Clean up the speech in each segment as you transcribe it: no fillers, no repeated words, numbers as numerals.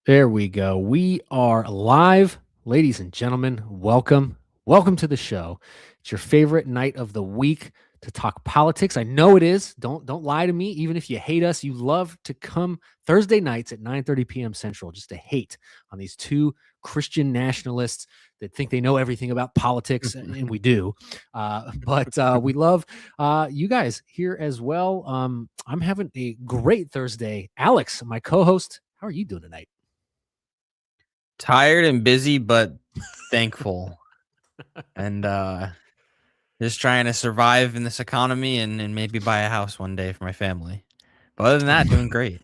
There we go. We are live, ladies and gentlemen. Welcome. Welcome to the show. It's your favorite night of the week to talk politics. I know it is. Don't lie to me. Even if you hate us, you love to come Thursday nights at 9:30 p.m. Central just to hate on these two Christian nationalists that think they know everything about politics, and we do. But we love you guys here as well. I'm having a great Thursday. Alex, my co-host, how are you doing tonight? Tired and busy, but thankful. And just trying to survive in this economy and maybe buy a house one day for my family. But other than that, doing great.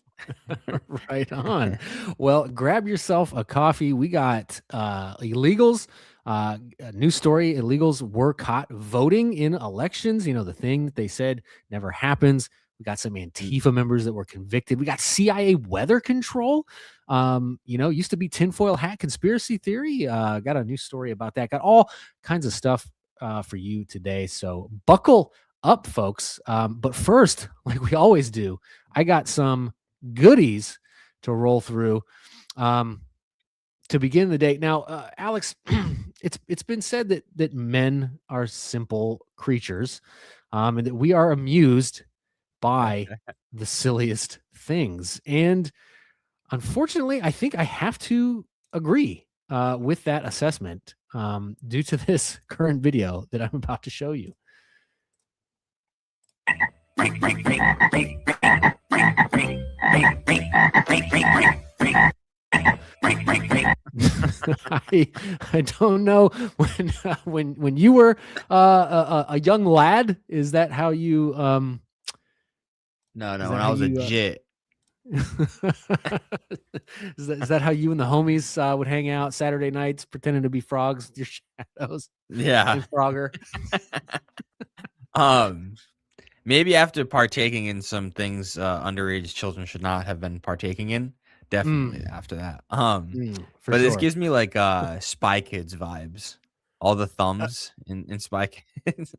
Right on. Well, grab yourself a coffee. We got illegals. A new story: illegals were caught voting in elections. You know, the thing that they said never happens. We got some ANTIFA members that were convicted. We got CIA weather control. Used to be tinfoil hat conspiracy theory. Got a new story about that. Got all kinds of stuff for you today. So buckle up, folks. But first, like we always do, I got some goodies to roll through to begin the day. Now, Alex, it's been said that men are simple creatures, and that we are amused by the silliest things. And unfortunately, I think I have to agree with that assessment due to this current video that I'm about to show you. I don't know when you were a young lad. Is that how you? No, when I was a jit. Is that how you and the homies would hang out Saturday nights pretending to be frogs with your shadows? Yeah. Frogger. Maybe after partaking in some things underage children should not have been partaking in. Definitely after that. But this gives me like Spy Kids vibes. All the thumbs in Spy Kids.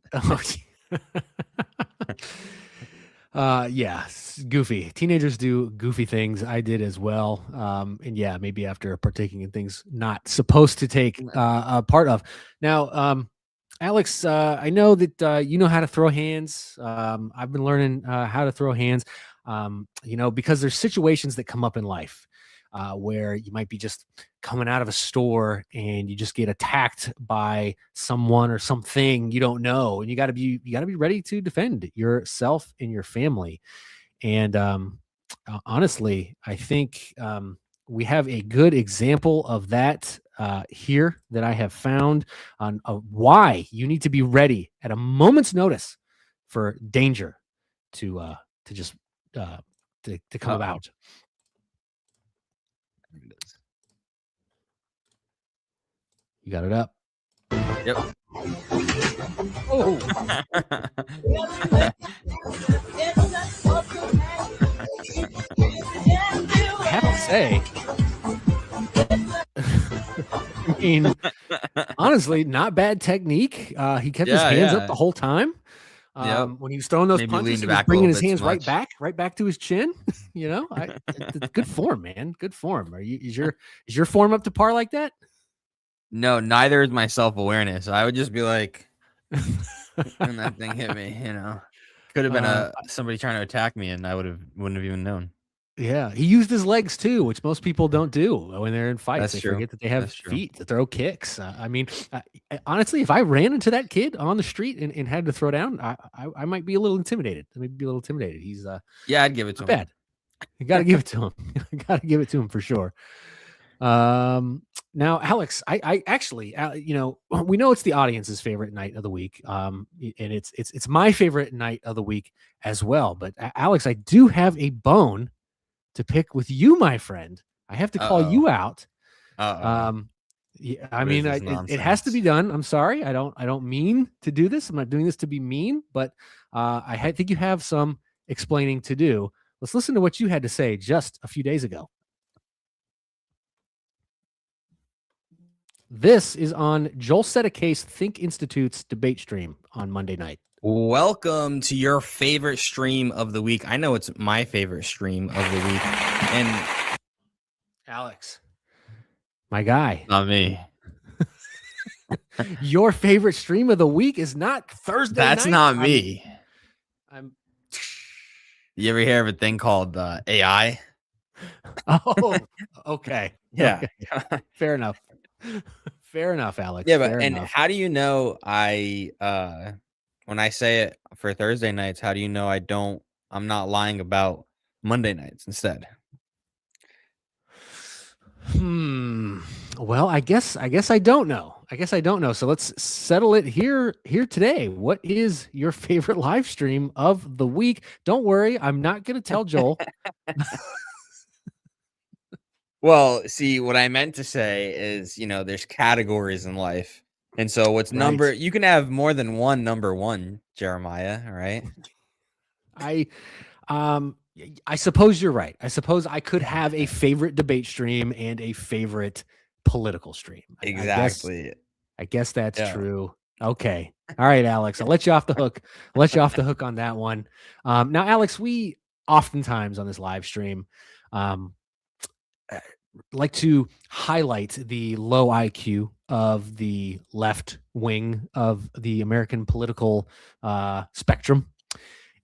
Yeah, goofy. Teenagers do goofy things. I did as well. And yeah, maybe after partaking in things not supposed to take a part of. Now, Alex, I know that you know how to throw hands. I've been learning how to throw hands. Because there's situations that come up in life where you might be just coming out of a store and you just get attacked by someone or something you don't know, and you got to be ready to defend yourself and your family. And honestly, I think we have a good example of that here that I have found on why you need to be ready at a moment's notice for danger to come about. You got it up? Yep. Oh. I have to say, I mean, honestly, not bad technique. He kept his hands up the whole time. When he was throwing those punches, he was bringing his hands right back to his chin. Good form, man. Good form. Is your form up to par like that? No, neither is my self-awareness. I would just be like, when that thing hit me, could have been somebody trying to attack me, and I wouldn't have even known. Yeah, he used his legs too, which most people don't do when they're in fights. They forget that they have feet to throw kicks. Honestly, if I ran into that kid on the street and had to throw down, I might be a little intimidated. He's I'd give it to him. Bad. You got to give it to him. You got to give it to him for sure. Now, Alex, I actually, we know it's the audience's favorite night of the week, and it's my favorite night of the week as well. But Alex, I do have a bone to pick with you, my friend. I have to call you out. It has to be done. I'm sorry. I don't mean to do this. I'm not doing this to be mean, but I think you have some explaining to do. Let's listen to what you had to say just a few days ago. This is on Joel Set a Case Think Institute's debate stream on Monday night. Welcome to your favorite stream of the week. I know it's my favorite stream of the week. Alex, my guy. Not me. Your favorite stream of the week is not Thursday That's night? not me. I'm You ever hear of a thing called AI? Oh, okay. Yeah. Okay. Fair enough. Fair enough, Alex. Yeah, but Fair and enough. how do you know when I say it for Thursday nights, how do you know I'm not lying about Monday nights instead? Well, I guess I don't know. So let's settle it here today. What is your favorite live stream of the week? Don't worry, I'm not going to tell Joel. Well, see, what I meant to say is, there's categories in life. And so Right. you can have more than one number one, Jeremiah, all right? I suppose you're right. I suppose I could have a favorite debate stream and a favorite political stream. Exactly. I guess that's Yeah. true. Okay. All right, Alex. I'll let you off the hook. I'll let you off the hook on that one. Now, Alex, we oftentimes on this live stream like to highlight the low IQ of the left wing of the American political spectrum.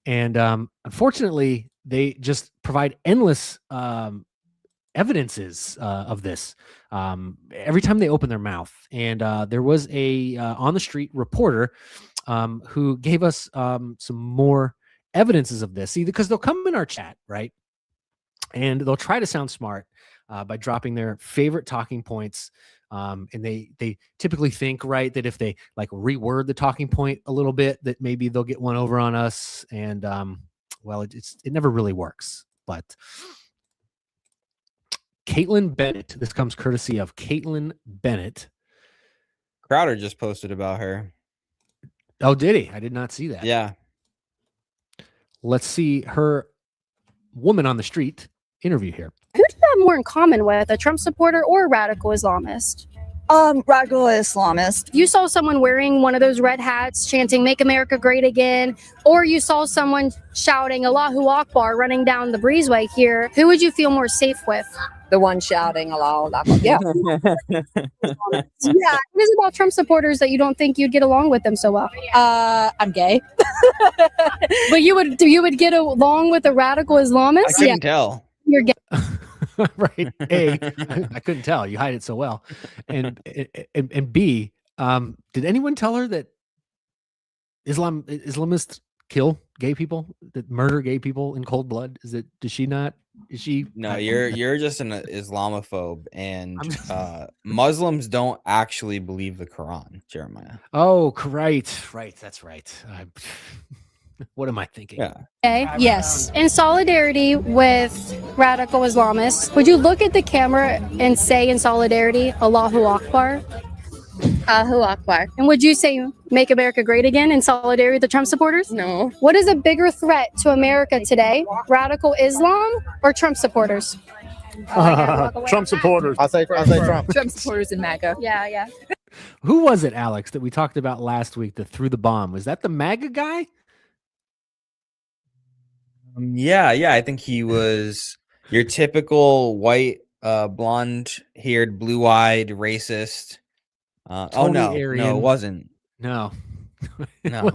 And unfortunately, they just provide endless evidences of this every time they open their mouth. And there was a on the street reporter who gave us some more evidences of this. See, because they'll come in our chat, right? And they'll try to sound smart by dropping their favorite talking points. And they typically think, right, that if they like reword the talking point a little bit, that maybe they'll get one over on us. And well, it never really works. But Caitlin Bennett, this comes courtesy of Caitlin Bennett. Crowder just posted about her. Oh, did he? I did not see that. Yeah. Let's see her woman on the street interview here. Who do you have more in common with, a Trump supporter or a radical Islamist? Radical Islamist. You saw someone wearing one of those red hats chanting "Make America Great Again," or you saw someone shouting "Allahu Akbar" running down the breezeway here. Who would you feel more safe with? The one shouting Allahu Akbar. Yeah. Yeah, it is about Trump supporters that you don't think you'd get along with them so well. I'm gay. But you would get along with a radical Islamist? I couldn't tell. You're gay. Right. A, I couldn't tell. You hide it so well. And B, did anyone tell her that Islamists kill gay people, that murder gay people in cold blood? Does she not? Is she? No, you're just an Islamophobe, and Muslims don't actually believe the Quran, Jeremiah. Oh, right. That's right. What am I thinking? Yeah. Okay, yes. In solidarity with radical Islamists, would you look at the camera and say in solidarity, Allahu Akbar? Allahu Akbar. And would you say, "Make America Great Again" in solidarity with the Trump supporters? No. What is a bigger threat to America today, radical Islam or Trump supporters? Trump supporters. I'll say Trump. Trump supporters in MAGA. Yeah. Who was it, Alex, that we talked about last week that threw the bomb? Was that the MAGA guy? Yeah. I think he was your typical white, blonde-haired, blue-eyed racist. No, it wasn't. No, No.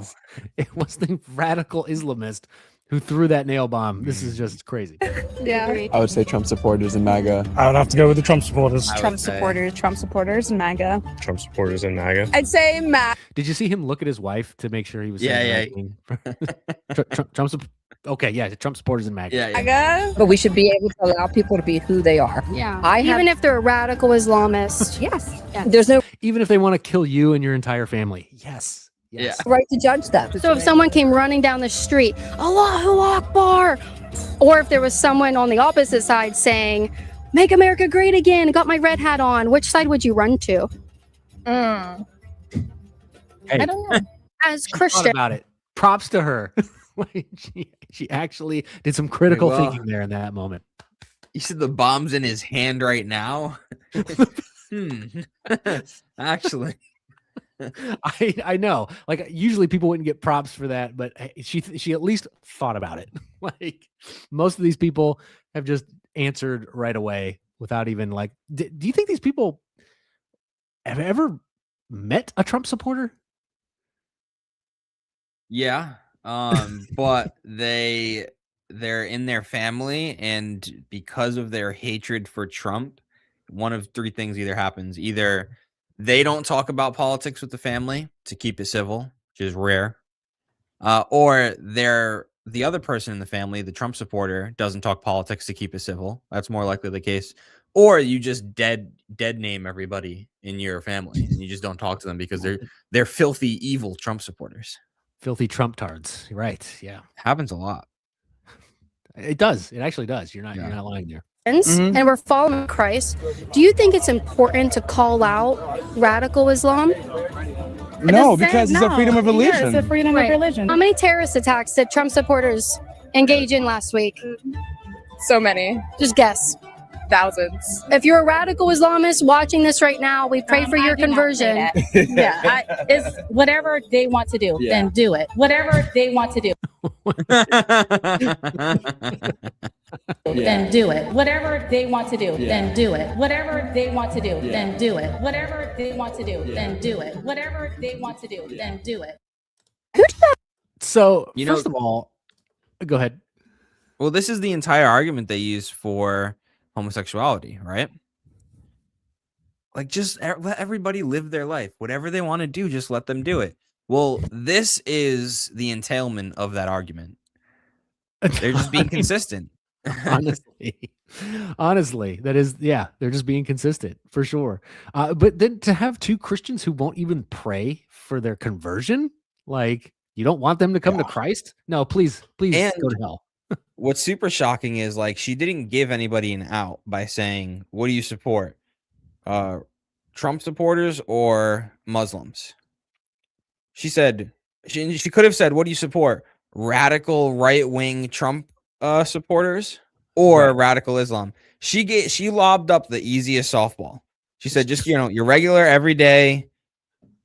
it was the radical Islamist who threw that nail bomb. This is just crazy. Yeah. I would say Trump supporters in MAGA. I would have to go with the Trump supporters. Trump supporters. Trump supporters in MAGA. Trump supporters in MAGA. I'd say MAGA. Did you see him look at his wife to make sure he was? Yeah. Okay, yeah, Trump supporters in MAGA. Yeah. But we should be able to allow people to be who they are. Yeah. Even if they're a radical Islamist. Yes. Yeah. There's no Even if they want to kill you and your entire family. Yes. Yeah. right to judge them. So if someone came running down the street, Allahu Akbar, or if there was someone on the opposite side saying, "Make America Great Again," got my red hat on, which side would you run to? Hey, I don't know. As thought Christian. about it. Props to her. Like, she actually did some critical thinking there in that moment. You said the bomb's in his hand right now? Actually. I know. Like, usually people wouldn't get props for that, but she at least thought about it. Like, most of these people have just answered right away. without even like. Do you think these people have ever met a Trump supporter? Yeah. But they're in their family, and because of their hatred for Trump, one of three things either happens. Either they don't talk about politics with the family to keep it civil, which is rare. Or the other person in the family, the Trump supporter, doesn't talk politics to keep it civil. That's more likely the case. Or you just dead name everybody in your family, and you just don't talk to them because they're filthy, evil Trump supporters. Filthy Trump tards. Right. Yeah. Happens a lot. It does. It actually does. You're not lying there. And we're following Christ. Do you think it's important to call out radical Islam? No, because it's a freedom of religion. Yeah, it's a freedom of religion. How many terrorist attacks did Trump supporters engage in last week? So many. Just guess. Thousands. If you're a radical Islamist watching this right now, we pray for your conversion. Yeah, it's whatever they want to do, then do it. Whatever they want to do, then do it. Whatever they want to do, then do it. Whatever they want to do, then do it. Whatever they want to do, then do it. Whatever they want to do, then do it. So, first of all, go ahead. Well, this is the entire argument they use for homosexuality, right? Like, just let everybody live their life. Whatever they want to do, just let them do it. Well, this is the entailment of that argument. They're just being consistent. Honestly, that is, they're just being consistent for sure. But then to have two Christians who won't even pray for their conversion, like, you don't want them to come to Christ? No, please go to hell. What's super shocking is, like, she didn't give anybody an out by saying, what do you support? Trump supporters or Muslims? She said, she could have said, what do you support? Radical right-wing Trump supporters or radical Islam? She lobbed up the easiest softball. She said, just, your regular everyday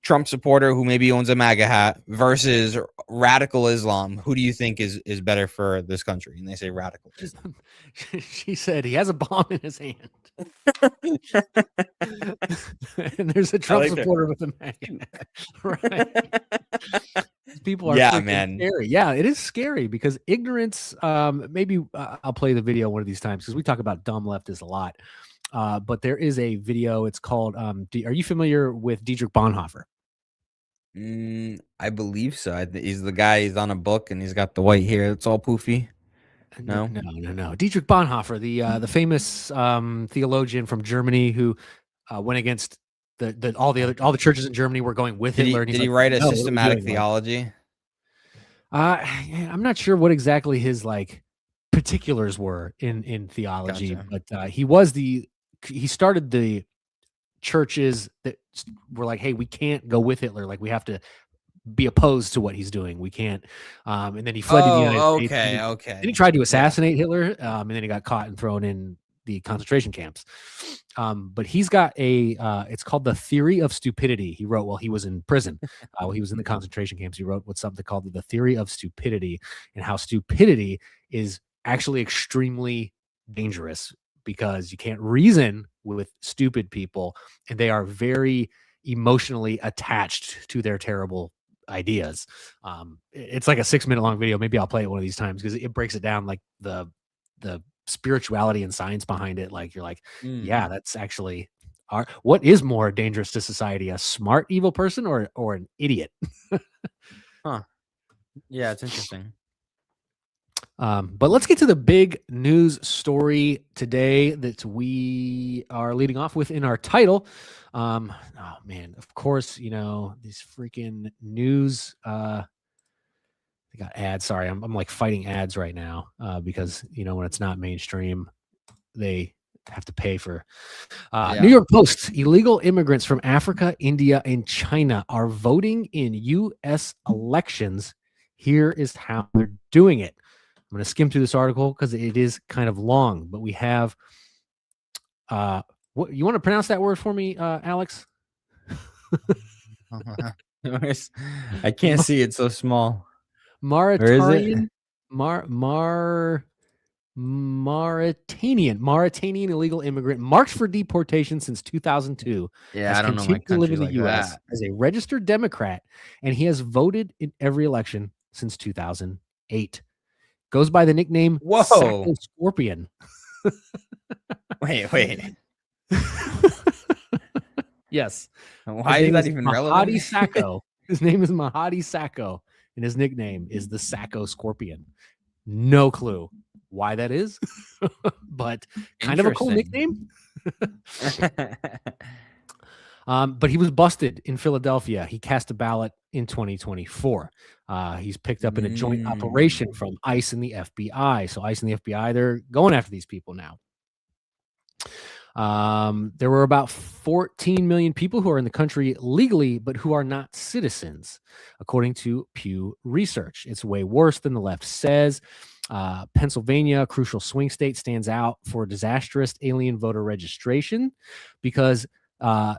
Trump supporter who maybe owns a MAGA hat versus radical Islam. Who do you think is better for this country? And they say radical Islam. She said he has a bomb in his hand. And there's a Trump supporter with a MAGA hat. Right. People are scary. Yeah, it is scary because ignorance, maybe I'll play the video one of these times because we talk about dumb leftists a lot. But there is a video. It's called, are you familiar with Dietrich Bonhoeffer? I believe so. He's the guy. He's on a book and he's got the white hair. It's all poofy. No. Dietrich Bonhoeffer, the famous theologian from Germany who went against all the churches in Germany were going with Hitler. Did he write a systematic theology? I'm not sure what exactly his particulars were in theology, but he started the churches that were like, hey, we can't go with Hitler. Like, we have to be opposed to what he's doing. We can't. And then he fled to the United States. Okay. Then he tried to assassinate Hitler, and then he got caught and thrown in the concentration camps. But he's got it's called The Theory of Stupidity. He wrote while he was in prison. While he was in the concentration camps, he wrote something called The Theory of Stupidity, and how stupidity is actually extremely dangerous because you can't reason with stupid people, and they are very emotionally attached to their terrible ideas. It's like a 6-minute long video. Maybe I'll play it one of these times because it breaks it down, like the spirituality and science behind it. Like, you're like, yeah, that's actually what is more dangerous to society, a smart evil person or an idiot? Huh. Yeah, it's interesting. But let's get to the big news story today that we are leading off with in our title. Oh man, of course, these freaking news. They got ads. Sorry, I'm like fighting ads right now because when it's not mainstream, they have to pay for. New York Post: illegal immigrants from Africa, India, and China are voting in U.S. elections. Here is how they're doing it. I'm going to skim through this article because it is kind of long, but we have, what you want to pronounce that word for me, Alex? I can't see it so small. Mauritanian, Mauritanian illegal immigrant marked for deportation since 2002. Yeah, has I don't know my continued to live in countries the like U.S. that. as a registered Democrat, and he has voted in every election since 2008. Goes by the nickname Whoa. Sacco Scorpion. Wait. Yes. Why is that even relevant? Mahadi Sacco. His name is Mahadi Sacco, and his nickname is the Sacco Scorpion. No clue why that is, but kind of a cool nickname. But he was busted in Philadelphia. He cast a ballot in 2024. He's picked up in a joint operation from ICE and the FBI. So ICE and the FBI, they're going after these people now. There were about 14 million people who are in the country legally, but who are not citizens, according to Pew Research. It's way worse than the left says. Pennsylvania, a crucial swing state, stands out for disastrous alien voter registration because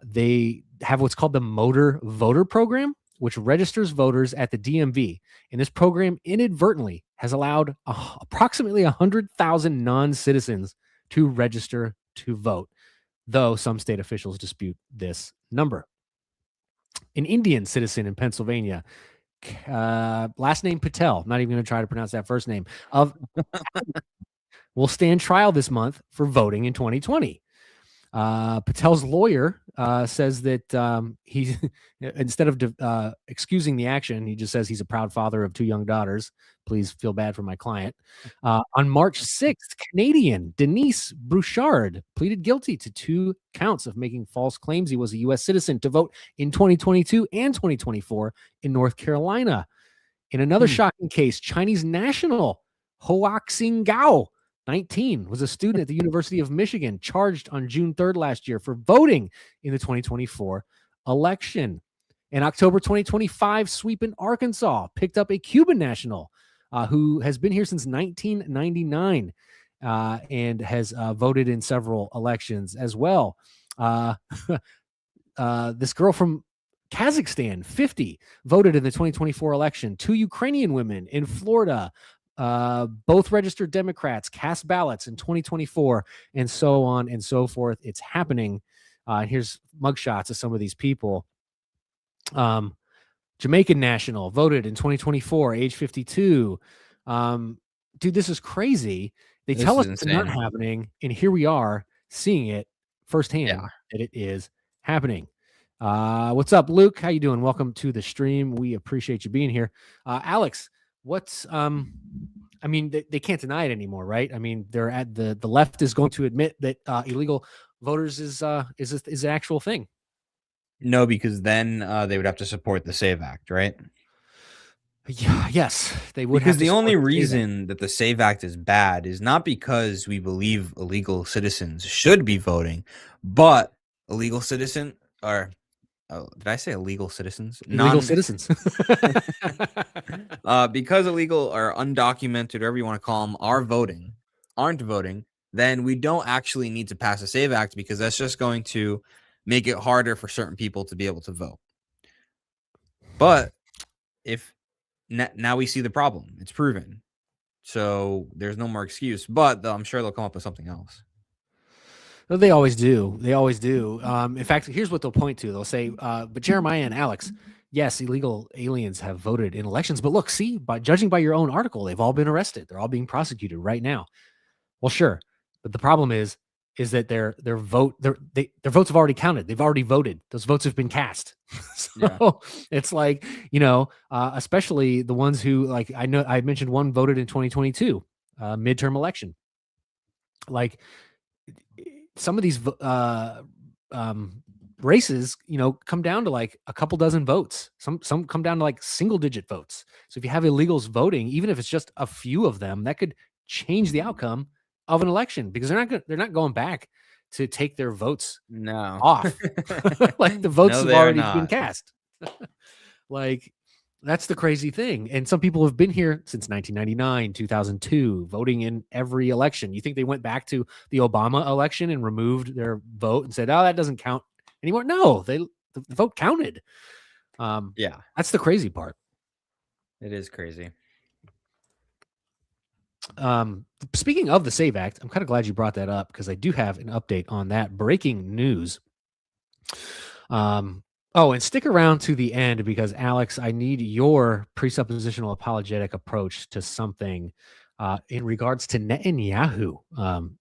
they have what's called the Motor Voter Program, which registers voters at the DMV. And this program inadvertently has allowed approximately 100,000 non-citizens to register to vote, though some state officials dispute this number. An Indian citizen in Pennsylvania, last name Patel, not even going to try to pronounce that first name, will stand trial this month for voting in 2020. Patel's lawyer says that he, instead of excusing the action, he just says he's a proud father of 2 young daughters. Please feel bad for my client. On March 6th, Canadian Denise Bouchard pleaded guilty to 2 counts of making false claims he was a U.S. citizen to vote in 2022 and 2024 in North Carolina. In another shocking case, Chinese national Hoaxing Gao, 19, was a student at the University of Michigan, charged on June 3rd last year for voting in the 2024 election. In October 2025, sweep in Arkansas picked up a Cuban national who has been here since 1999 and has voted in several elections as well. This girl from Kazakhstan, 50, voted in the 2024 election. 2 Ukrainian women in Florida, both registered Democrats, cast ballots in 2024, and so on and so forth. It's happening. Here's mugshots of some of these people. Jamaican national voted in 2024, age 52. Dude, this is crazy. They tell us it's not happening, and here we are seeing it firsthand that it is happening. What's up, Luke? How you doing? Welcome to the stream. We appreciate you being here. Alex, what's I mean, they can't deny it anymore, right? I mean, they're at the left is going to admit that illegal voters is an actual thing. No, because then they would have to support the SAVE Act, right? Yeah, yes, they would. Because the only reason that the SAVE Act is bad is not because we believe illegal citizens should be voting, but illegal citizen or did I say illegal citizens? Illegal citizens. Because illegal or undocumented, whatever you want to call them, aren't voting, then we don't actually need to pass a SAVE Act because that's just going to make it harder for certain people to be able to vote. But if now we see the problem, it's proven. So there's no more excuse, but I'm sure they'll come up with something else. They always do. They always do. In fact, here's what they'll point to. They'll say, but Jeremiah and Alex, yes, illegal aliens have voted in elections, but look, see, judging by your own article, they've all been arrested. They're all being prosecuted right now. Well, sure. But the problem is that their votes have already counted. They've already voted. Those votes have been cast. So it's like, especially the ones who, like, I know I mentioned one voted in 2022 midterm election. Like, some of these races, come down to like a couple dozen votes. Some come down to like single digit votes. So if you have illegals voting, even if it's just a few of them, that could change the outcome of an election because they're not going back to take their votes off. Like the votes have already been cast. Like, that's the crazy thing. And some people have been here since 1999, 2002, voting in every election. You think they went back to the Obama election and removed their vote and said, oh, that doesn't count anymore? No, the vote counted. That's the crazy part. It is crazy. Speaking of the SAVE Act, I'm kind of glad you brought that up because I do have an update on that. Breaking news. Oh, and stick around to the end because Alex, I need your presuppositional apologetic approach to something in regards to Netanyahu.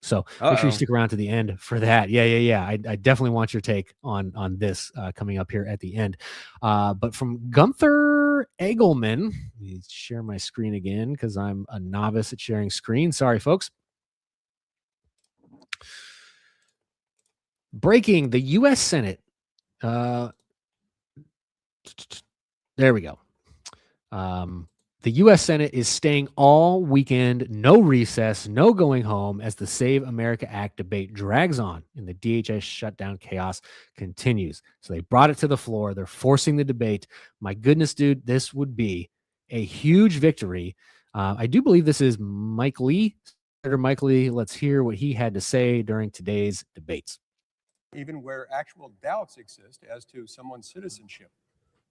So make sure you Uh-oh. stick around to the end for that. Yeah. I definitely want your take on this coming up here at the end. But from Gunther Egelman, let me share my screen again because I'm a novice at sharing screen. Sorry, folks. Breaking: the U.S. Senate. There we go. The U.S. Senate is staying all weekend, no recess, no going home as the Save America Act debate drags on and the DHS shutdown chaos continues. So they brought it to the floor. They're forcing the debate. My goodness, dude, this would be a huge victory. I do believe this is Mike Lee. Senator Mike Lee, let's hear what he had to say during today's debates. Even where actual doubts exist as to someone's citizenship,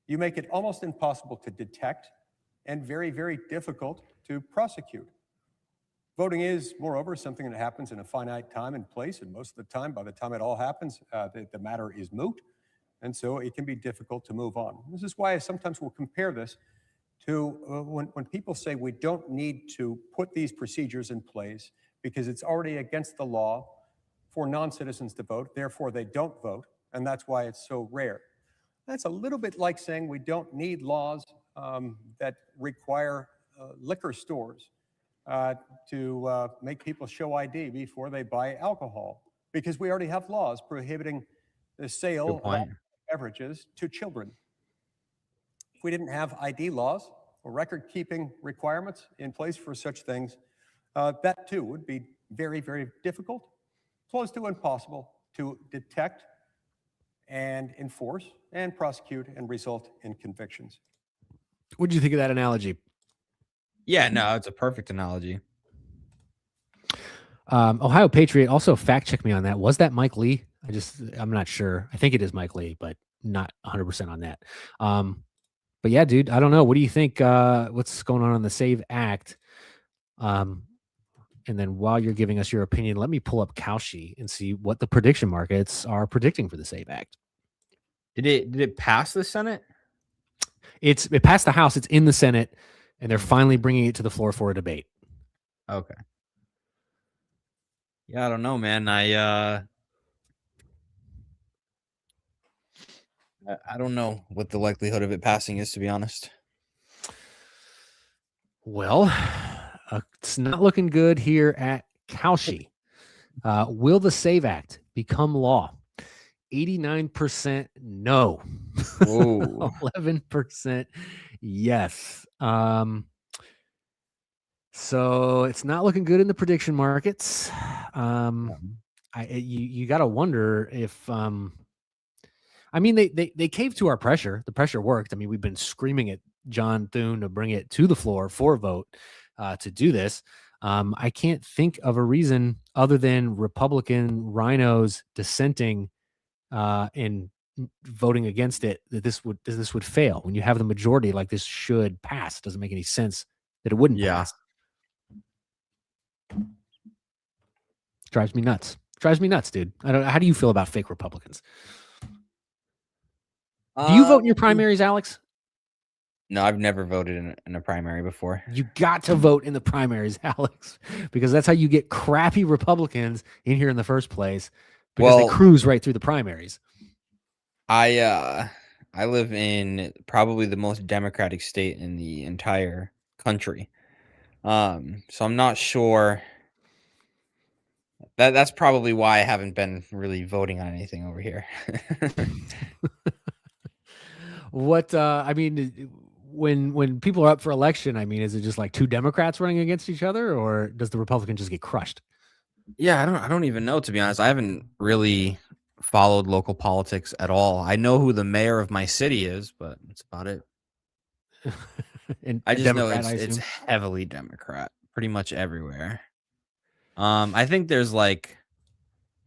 you make it almost impossible to detect and very, very difficult to prosecute. Voting is, moreover, something that happens in a finite time and place, and most of the time, by the time it all happens, the matter is moot, and so it can be difficult to move on. This is why I sometimes will compare this to when people say we don't need to put these procedures in place because it's already against the law for non-citizens to vote, therefore they don't vote, and that's why it's so rare. That's a little bit like saying we don't need laws that require liquor stores to make people show ID before they buy alcohol, because we already have laws prohibiting the sale of beverages to children. If we didn't have ID laws or record-keeping requirements in place for such things, that too would be very, very difficult, close to impossible to detect and enforce and prosecute and result in convictions. What do you think of that analogy? Yeah, no, it's a perfect analogy. Ohio Patriot, also fact check me on that. Was that Mike Lee? I'm not sure. I think it is Mike Lee, but not 100% on that. But yeah, dude, I don't know. What do you think? What's going on the SAVE Act? And then while you're giving us your opinion, let me pull up Kalshi and see what the prediction markets are predicting for the SAVE Act. Did it pass the Senate? It passed the House. It's in the Senate, and they're finally bringing it to the floor for a debate. Okay. Yeah, I don't know, man. I don't know what the likelihood of it passing is, to be honest. Well, it's not looking good here at Kalshi. Will the SAVE Act become law? 89% no. 11% yes. So it's not looking good in the prediction markets. You got to wonder if I mean they caved to our pressure. The pressure worked. I mean, we've been screaming at John Thune to bring it to the floor for a vote to do this. I can't think of a reason other than Republican rhinos dissenting and voting against it that this would fail. When you have the majority, like, this should pass. It doesn't make any sense that it wouldn't pass. Drives me nuts, dude. I don't. How do you feel about fake Republicans? Do you vote in your primaries, Alex? No, I've never voted in a primary before. You got to vote in the primaries, Alex, because that's how you get crappy Republicans in here in the first place, because they cruise right through the primaries. I live in probably the most Democratic state in the entire country. So I'm not sure. That's probably why I haven't been really voting on anything over here. What I mean, when people are up for election, I mean, is it just like two Democrats running against each other, or does the Republican just get crushed? Yeah, I don't even know, to be honest. I haven't really followed local politics at all. I know who the mayor of my city is, but that's about it. And I just Democrat, know it's heavily Democrat, pretty much everywhere. I think there's like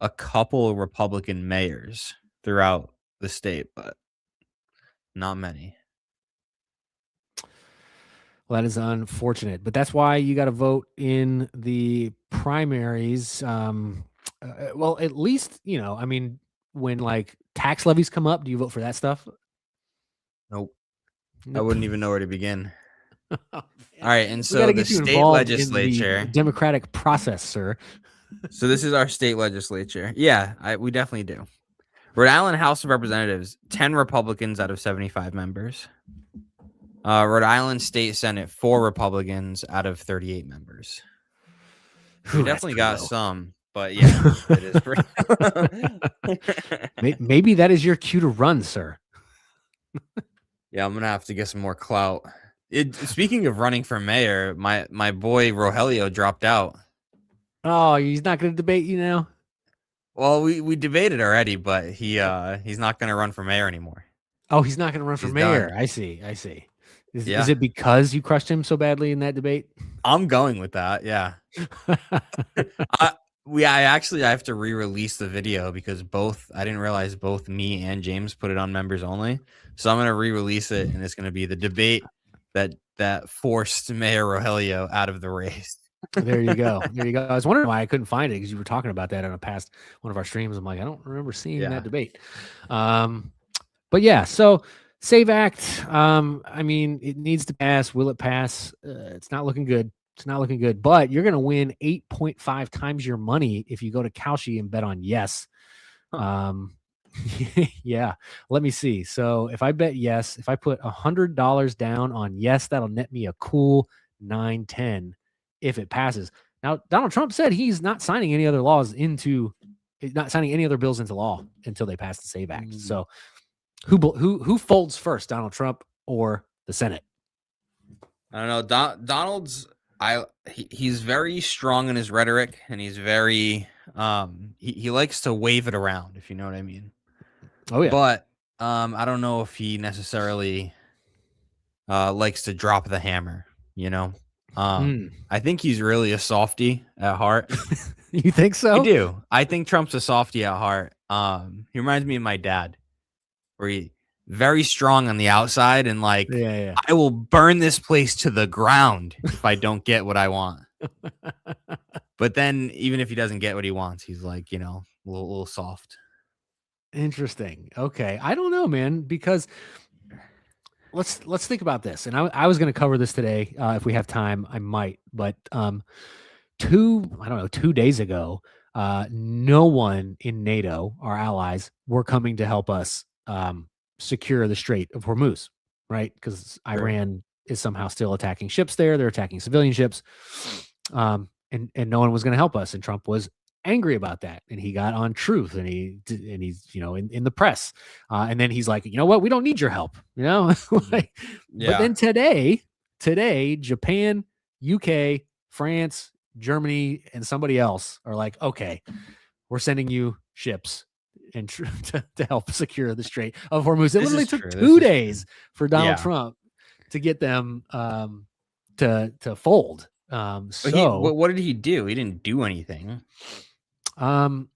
a couple Republican mayors throughout the state, but not many. Well, that is unfortunate, but that's why you got to vote in the primaries. Well, at least, I mean, when like tax levies come up, do you vote for that stuff? Nope. I No. wouldn't even know where to begin. Oh, All man. right, and We got so to the get you state involved in the legislature. democratic process, sir. So this is our state legislature. Yeah, we definitely do. Rhode Island House of Representatives, 10 Republicans out of 75 members. Rhode Island State Senate, 4 Republicans out of 38 members. We definitely got some, but yeah, it is pretty. Maybe that is your cue to run, sir. Yeah, I'm gonna have to get some more clout. Speaking of running for mayor, my boy Rogelio dropped out. Oh, he's not going to debate you now? Well, we debated already, but he's not gonna run for mayor anymore. Oh, he's not going to run for He's mayor. done. I see. Is Yeah. it because you crushed him so badly in that debate? I'm going with that. Yeah. I have to re-release the video because I didn't realize both me and James put it on members only. So I'm gonna re-release it, and it's gonna be the debate that forced Mayor Rogelio out of the race. There you go. I was wondering why I couldn't find it because you were talking about that on one of our streams. I'm like, I don't remember seeing that debate. But yeah, so SAVE Act. I mean, it needs to pass. Will it pass? It's not looking good. But you're going to win 8.5 times your money if you go to Kalshi and bet on yes. Yeah. Let me see. So if I bet yes, if I put $100 down on yes, that'll net me a cool 910 if it passes. Now, Donald Trump said he's not signing any other bills into law until they pass the SAVE Act. So who folds first, Donald Trump or the Senate? I don't know. Donald's he's very strong in his rhetoric, and he's very he likes to wave it around, if you know what I mean. Oh yeah. But I don't know if he necessarily likes to drop the hammer, I think he's really a softie at heart. You think so? I do. I think Trump's a softie at heart. He reminds me of my dad, where he very strong on the outside and like, yeah. I will burn this place to the ground if I don't get what I want. But then even if he doesn't get what he wants, he's like, a little soft. Interesting. Okay. I don't know, man, because let's think about this. And I was going to cover this today. If we have time, I might, but 2 days ago, no one in NATO, our allies, were coming to help us secure the Strait of Hormuz, right? Because Iran is somehow still attacking ships there. They're attacking civilian ships. And no one was going to help us. And Trump was angry about that. And he got on Truth and he's, in the press. And then he's like, you know what? We don't need your help, But then today, Japan, UK, France, Germany, and somebody else are like, okay, we're sending you ships and to help secure the Strait of Hormuz. It literally took 2 days for Donald Trump to get them to fold. What did he do? He didn't do anything. I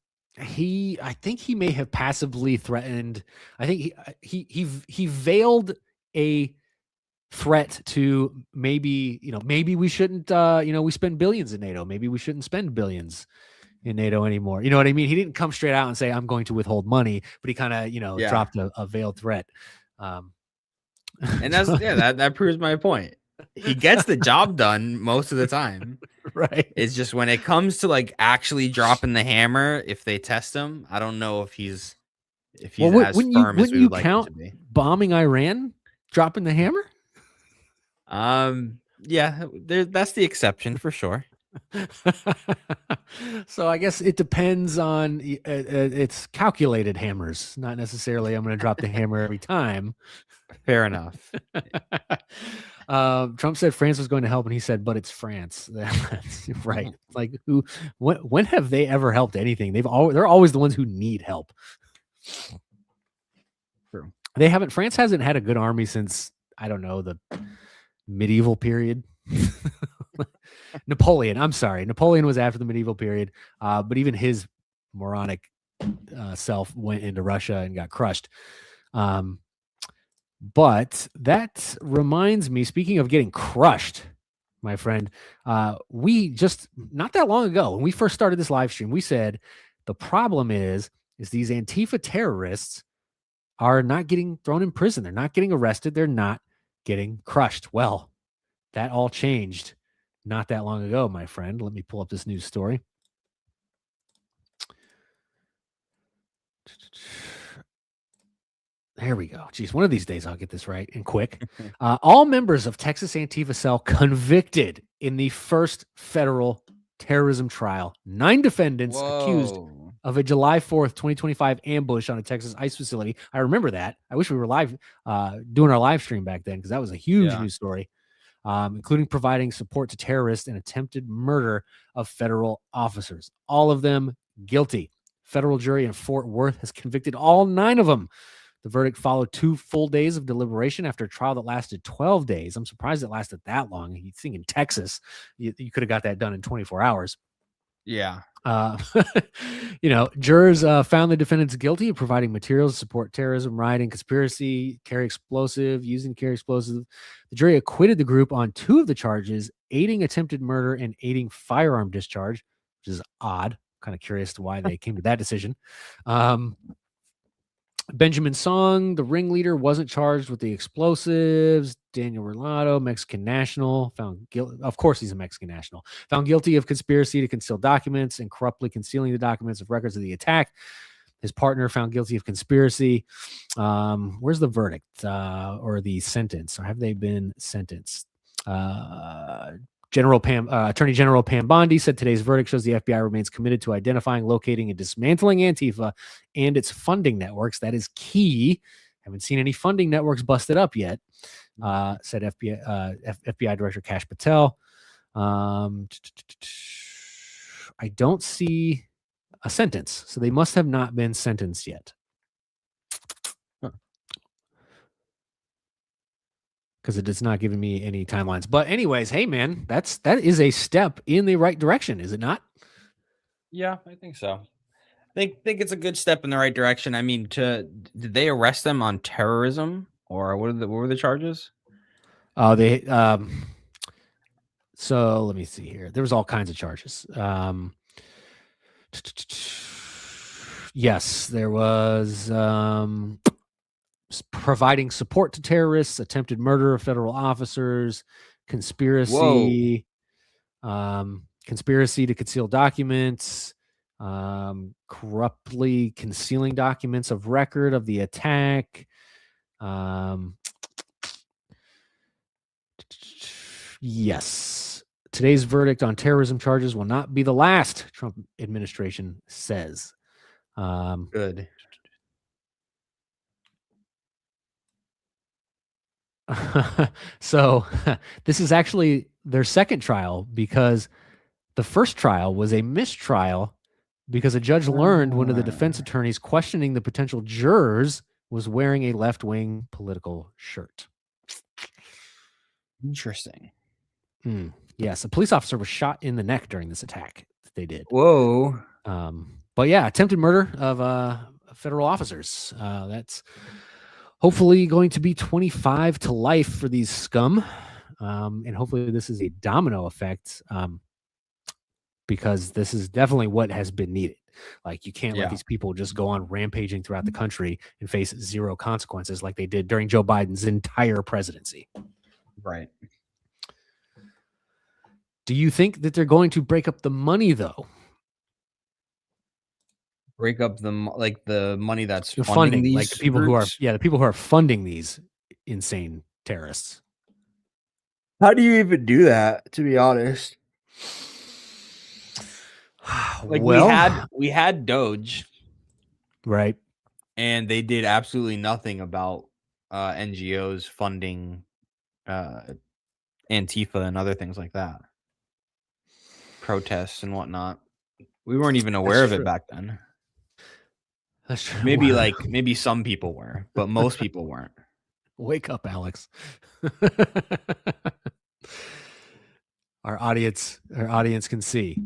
think he may have passively threatened. I think he veiled a threat to maybe we shouldn't we spend billions in NATO. Maybe we shouldn't spend billions in NATO anymore. You know what I mean? He didn't come straight out and say I'm going to withhold money, but he kind of dropped a veiled threat. And that proves my point. He gets the job done most of the time. Right. It's just when it comes to like actually dropping the hammer, if they test him, I don't know if he's as firm as we would like him to be. Bombing Iran, dropping the hammer? Yeah, that's the exception for sure. So I guess it depends on it's calculated hammers, not necessarily I'm going to drop the hammer every time. Fair enough. Trump said France was going to help, and he said, "But it's France." That's right. Like when have they ever helped anything? They're always the ones who need help. True. France hasn't had a good army since, I don't know, the medieval period. Napoleon. I'm sorry. Napoleon was after the medieval period. But even his moronic self went into Russia and got crushed. But that reminds me, speaking of getting crushed, my friend, we just not that long ago, when we first started this live stream, we said the problem is these Antifa terrorists are not getting thrown in prison. They're not getting arrested. They're not getting crushed. Well, that all changed not that long ago, my friend. Let me pull up this news story. There we go. Geez, one of these days I'll get this right and quick. All members of Texas Antifa cell convicted in the first federal terrorism trial. 9 defendants accused of a July 4th, 2025 ambush on a Texas ICE facility. I remember that. I wish we were live doing our live stream back then, because that was a huge news story, including providing support to terrorists and attempted murder of federal officers. All of them guilty. Federal jury in Fort Worth has convicted all 9 of them. The verdict followed 2 full days of deliberation after a trial that lasted 12 days. I'm surprised it lasted that long. You think in Texas, you could have got that done in 24 hours. Yeah. Jurors found the defendants guilty of providing materials to support terrorism, rioting, conspiracy, carry explosive, using carry explosive. The jury acquitted the group on 2 of the charges, aiding attempted murder and aiding firearm discharge, which is odd. Kind of curious to why they came to that decision. Benjamin Song, the ringleader, wasn't charged with the explosives. Daniel Rolado, Mexican national, found guilty. Of course, he's a Mexican national. Found guilty of conspiracy to conceal documents and corruptly concealing the documents of records of the attack. His partner found guilty of conspiracy. Where's the verdict or the sentence? Or have they been sentenced? Attorney General Pam Bondi said today's verdict shows the FBI remains committed to identifying, locating, and dismantling Antifa and its funding networks. That is key. Haven't seen any funding networks busted up yet, said FBI Director Kash Patel. I don't see a sentence, so they must have not been sentenced yet. Because it is not giving me any timelines. But anyways, hey man, that is a step in the right direction, is it not? Yeah, I think so. I think it's a good step in the right direction. I mean, did they arrest them on terrorism, or what were the charges? They so let me see here. There was all kinds of charges. Yes, there was providing support to terrorists, attempted murder of federal officers, conspiracy, conspiracy to conceal documents, corruptly concealing documents of record of the attack. Yes. Today's verdict on terrorism charges will not be the last, Trump administration says. Good. So this is actually their second trial, because the first trial was a mistrial because a judge learned one of the defense attorneys questioning the potential jurors was wearing a left-wing political shirt. Interesting. Yes, a police officer was shot in the neck during this attack that they did. Whoa. But yeah, attempted murder of federal officers. That's hopefully going to be 25 to life for these scum. And hopefully this is a domino effect, because this is definitely what has been needed. Like, you can't let these people just go on rampaging throughout the country and face 0 consequences like they did during Joe Biden's entire presidency. Right. Do you think that they're going to break up the money, though? Break up the money that's funding these like the people groups? the people who are funding these insane terrorists. How do you even do that, to be honest? Like, we had Doge, right? And they did absolutely nothing about NGOs funding Antifa and other things like that, protests and whatnot. We weren't even aware of it back then. That's true. Maybe some people were, but most people weren't. Wake up, Alex. Our audience can see.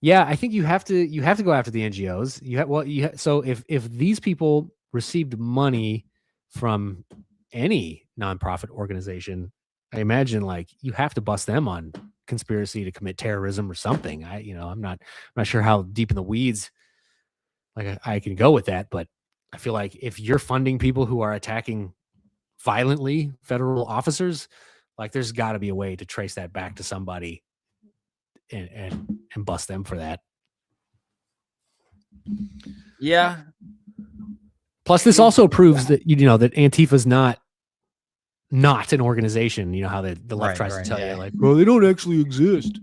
Yeah, I think you have to go after the NGOs. So if these people received money from any nonprofit organization, I imagine like you have to bust them on conspiracy to commit terrorism or something. I'm not sure how deep in the weeds like I can go with that, but I feel like if you're funding people who are attacking violently federal officers, like there's got to be a way to trace that back to somebody and bust them for that. Yeah. Plus, this also proves that that Antifa's not an organization. You know how the left tries to tell you, like, well, they don't actually exist.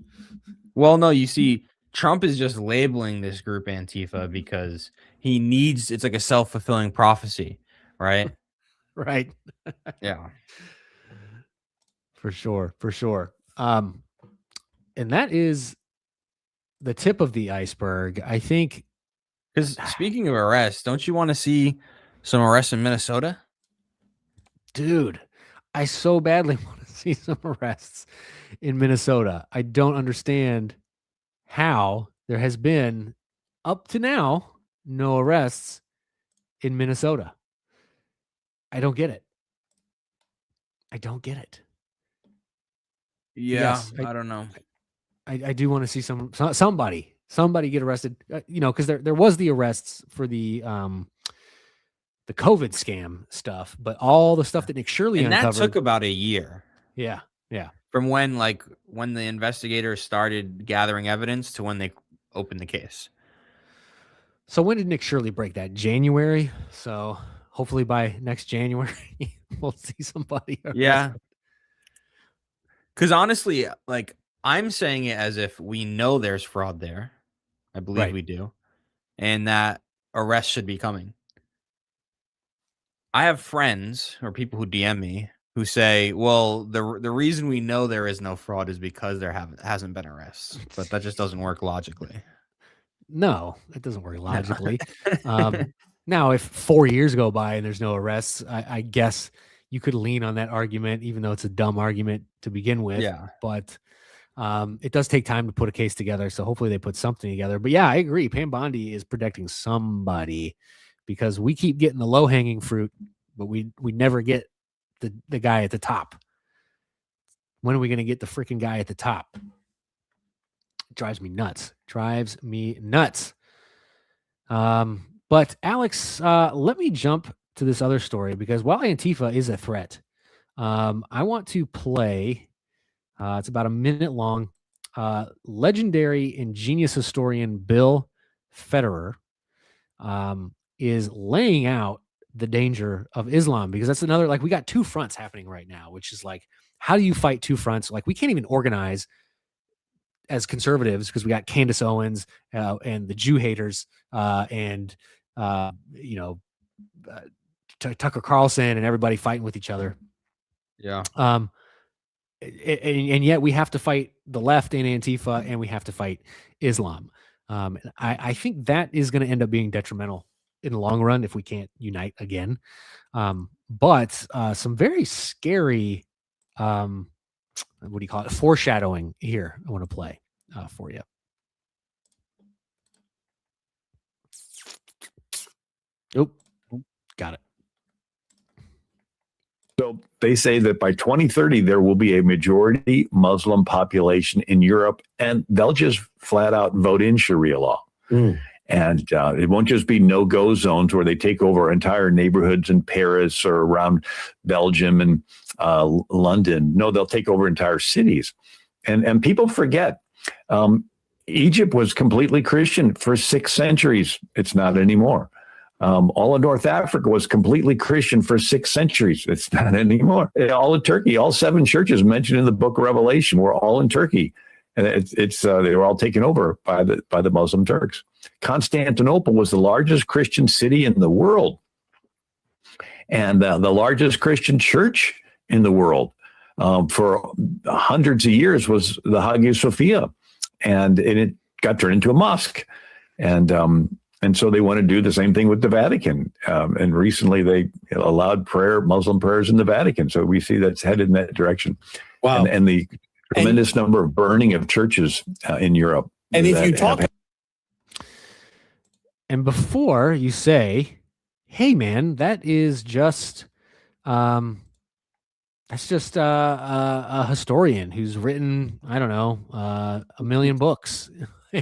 Well, no, you see, Trump is just labeling this group Antifa because he needs. It's like a self-fulfilling prophecy, right? Right. Yeah. For sure. And that is the tip of the iceberg, I think. Because speaking of arrests, don't you want to see some arrests in Minnesota? Dude, I so badly want to see some arrests in Minnesota. I don't understand how there has been, up to now, no arrests in Minnesota. I don't get it. Yeah, Yes, I don't know. I do want to see somebody get arrested. Because there was the arrests for the COVID scam stuff, but all the stuff that Nick Shirley uncovered, that took about a year. Yeah. From when the investigators started gathering evidence to when they opened the case. So when did Nick Shirley break that? January. So hopefully by next January we'll see somebody arrested. Yeah. Because honestly, like I'm saying it as if we know there's fraud there. I believe we do. And that arrests should be coming. I have friends or people who DM me who say, well, the reason we know there is no fraud is because there hasn't been arrests. But that just doesn't work logically. No, it doesn't work logically. Now, if 4 years go by and there's no arrests, I guess you could lean on that argument, even though it's a dumb argument to begin with. Yeah. But it does take time to put a case together. So hopefully they put something together. But yeah, I agree. Pam Bondi is protecting somebody because we keep getting the low hanging fruit, but we never get the guy at the top. When are we going to get the freaking guy at the top? It drives me nuts. But Alex, let me jump to this other story because while Antifa is a threat, I want to play. It's about a minute long. Legendary and genius historian Bill Federer is laying out the danger of Islam because that's another, like, we got two fronts happening right now, which is like, how do you fight two fronts? Like, we can't even organize as conservatives because we got Candace Owens and the Jew haters and Tucker Carlson and everybody fighting with each other. Yeah. And yet we have to fight the left and Antifa, and we have to fight Islam. I think that is going to end up being detrimental in the long run if we can't unite again. But some very scary, what do you call it? Foreshadowing here. I want to play for you. Oh, got it. So they say that by 2030, there will be a majority Muslim population in Europe, and they'll just flat out vote in Sharia law. And it won't just be no-go zones where they take over entire neighborhoods in Paris or around Belgium and London. No, they'll take over entire cities. And people forget, Egypt was completely Christian for 6 centuries. It's not anymore. All of North Africa was completely Christian for 6 centuries. It's not anymore. All of Turkey, all 7 churches mentioned in the book of Revelation were all in Turkey. And they were all taken over by the Muslim Turks. Constantinople was the largest Christian city in the world, and the largest Christian church in the world for hundreds of years was the Hagia Sophia, and it got turned into a mosque, and so they want to do the same thing with the Vatican. And recently they allowed Muslim prayers in the Vatican, so we see that's headed in that direction. Wow! And the tremendous number of burning of churches in Europe. And if you talk. And before you say, hey, man, that is just That's just a historian who's written, I don't know, a million books.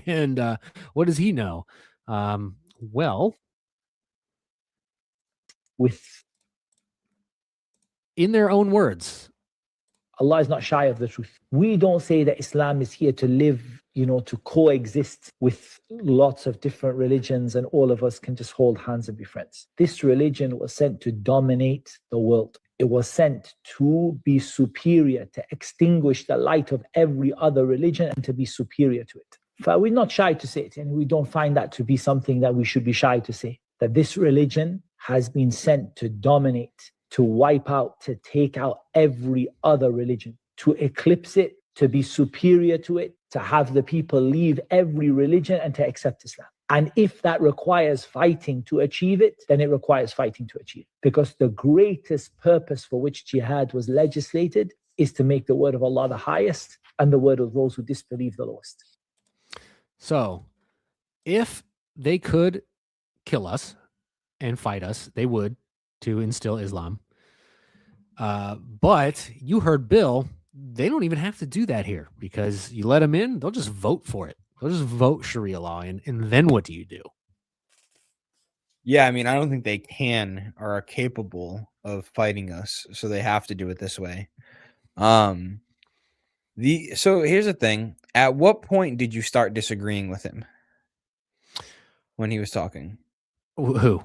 And what does he know? Well, with in their own words, Allah is not shy of the truth. We don't say that Islam is here to live, to coexist with lots of different religions and all of us can just hold hands and be friends. This religion was sent to dominate the world. It was sent to be superior, to extinguish the light of every other religion and to be superior to it. But we're not shy to say it, and we don't find that to be something that we should be shy to say, that this religion has been sent to dominate, to wipe out, to take out every other religion, to eclipse it, to be superior to it, to have the people leave every religion and to accept Islam. And if that requires fighting to achieve it, then it requires fighting to achieve it. Because the greatest purpose for which jihad was legislated is to make the word of Allah the highest and the word of those who disbelieve the lowest. So if they could kill us and fight us, they would, to instill Islam. But you heard Bill, they don't even have to do that here because you let them in, they'll just vote for it. They'll just vote Sharia law. And then what do you do? Yeah, I mean, I don't think they can or are capable of fighting us, so they have to do it this way. So here's the thing. At what point did you start disagreeing with him when he was talking? Who?